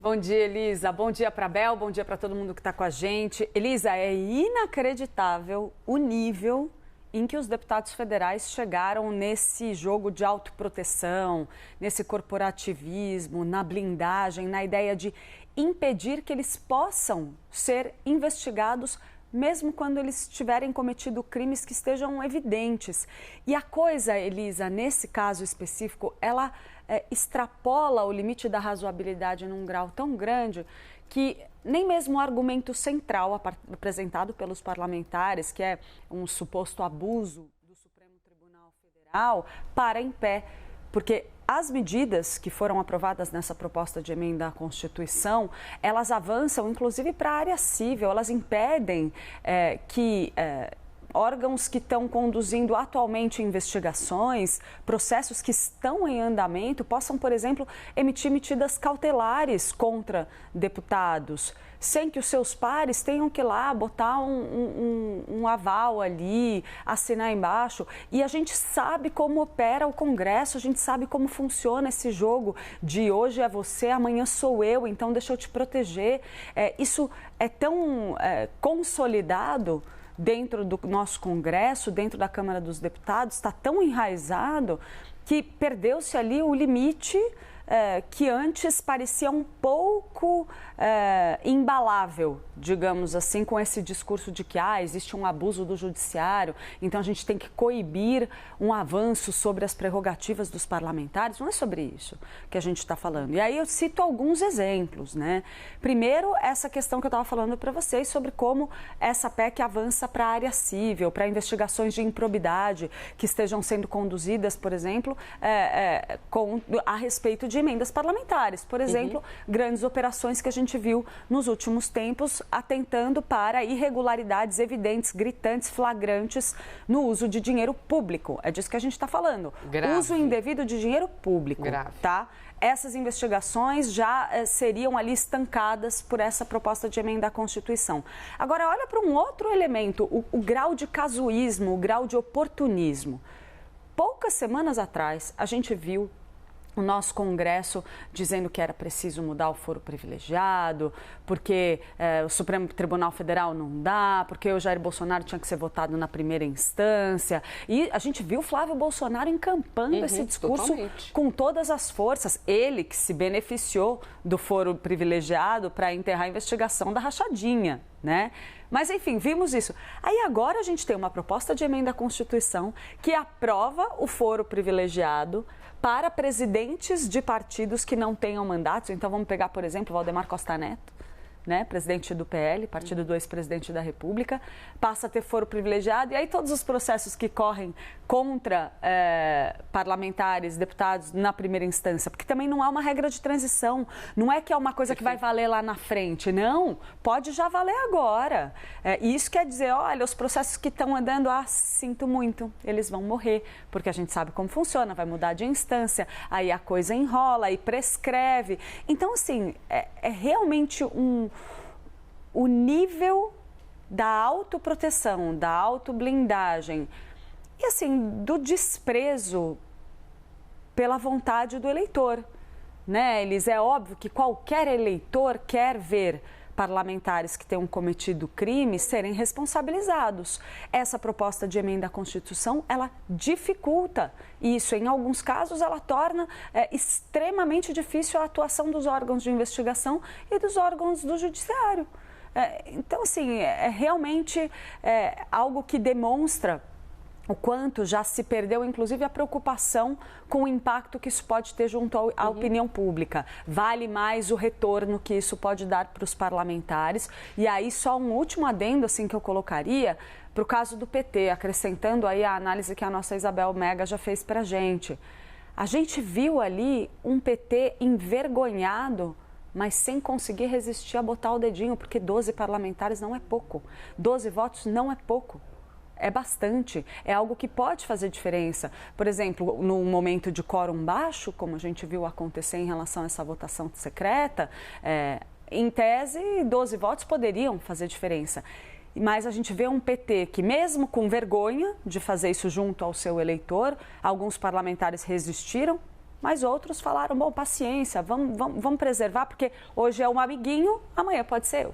Bom dia, Elisa. Bom dia para a Bel, bom dia para todo mundo que está com a gente. Elisa, é inacreditável o nível em que os deputados federais chegaram nesse jogo de autoproteção, nesse corporativismo, na blindagem, na ideia de impedir que eles possam ser investigados mesmo quando eles tiverem cometido crimes que estejam evidentes. E a coisa, Elisa, nesse caso específico, ela extrapola o limite da razoabilidade num grau tão grande que nem mesmo o argumento central apresentado pelos parlamentares, que é um suposto abuso do Supremo Tribunal Federal, para em pé. Porque as medidas que foram aprovadas nessa proposta de emenda à Constituição, elas avançam, inclusive, para a área civil, elas impedem que órgãos que estão conduzindo atualmente investigações, processos que estão em andamento, possam, por exemplo, emitir medidas cautelares contra deputados, sem que os seus pares tenham que ir lá botar um aval ali, assinar embaixo. E a gente sabe como opera o Congresso, a gente sabe como funciona esse jogo de hoje é você, amanhã sou eu, então deixa eu te proteger. Isso é tão consolidado dentro do nosso Congresso, dentro da Câmara dos Deputados, está tão enraizado que perdeu-se ali o limite que antes parecia um pouco imbalável, digamos assim, com esse discurso de que existe um abuso do judiciário, então a gente tem que coibir um avanço sobre as prerrogativas dos parlamentares. Não é sobre isso que a gente está falando. E aí eu cito alguns exemplos, né? Primeiro, essa questão que eu estava falando para vocês sobre como essa PEC avança para a área civil, para investigações de improbidade que estejam sendo conduzidas, por exemplo, a respeito de emendas parlamentares. Por exemplo, grandes operações que a gente viu nos últimos tempos atentando para irregularidades evidentes, gritantes, flagrantes no uso de dinheiro público. É disso que a gente está falando. Grave. Uso indevido de dinheiro público. Grave. Tá? Essas investigações já seriam ali estancadas por essa proposta de emenda à Constituição. Agora, olha para um outro elemento, o grau de casuísmo, o grau de oportunismo. Poucas semanas atrás, a gente viu o nosso Congresso dizendo que era preciso mudar o foro privilegiado, porque o Supremo Tribunal Federal não dá, porque o Jair Bolsonaro tinha que ser votado na primeira instância. E a gente viu o Flávio Bolsonaro encampando esse discurso totalmente. Com todas as forças. Ele que se beneficiou do foro privilegiado para enterrar a investigação da rachadinha, né? Mas, enfim, vimos isso. Aí agora a gente tem uma proposta de emenda à Constituição que aprova o foro privilegiado para presidentes de partidos que não tenham mandatos. Então, vamos pegar, por exemplo, Valdemar Costa Neto, né, presidente do PL, partido do ex-presidente da República, passa a ter foro privilegiado. E aí todos os processos que correm contra parlamentares, deputados na primeira instância, porque também não há uma regra de transição, não é que é uma coisa que vai valer lá na frente, não, pode já valer agora. E isso quer dizer, olha, os processos que estão andando, sinto muito, eles vão morrer, porque a gente sabe como funciona, vai mudar de instância, aí a coisa enrola, aí prescreve. Então, assim, é realmente o nível da autoproteção, da autoblindagem e, assim, do desprezo pela vontade do eleitor, né, Elis? É óbvio que qualquer eleitor quer ver parlamentares que tenham cometido crimes serem responsabilizados. Essa proposta de emenda à Constituição, ela dificulta isso. Em alguns casos, ela torna extremamente difícil a atuação dos órgãos de investigação e dos órgãos do judiciário. Então, assim, é realmente algo que demonstra o quanto já se perdeu, inclusive, a preocupação com o impacto que isso pode ter junto à opinião pública. Vale mais o retorno que isso pode dar para os parlamentares. E aí, só um último adendo assim, que eu colocaria para o caso do PT, acrescentando aí a análise que a nossa Isabel Mega já fez para a gente. A gente viu ali um PT envergonhado, mas sem conseguir resistir a botar o dedinho, porque 12 parlamentares não é pouco. 12 votos não é pouco. É bastante, é algo que pode fazer diferença. Por exemplo, no momento de quórum baixo, como a gente viu acontecer em relação a essa votação secreta, em tese, 12 votos poderiam fazer diferença. Mas a gente vê um PT que, mesmo com vergonha de fazer isso junto ao seu eleitor, alguns parlamentares resistiram mas outros falaram, bom, paciência, vamos preservar, porque hoje é um amiguinho, amanhã pode ser eu.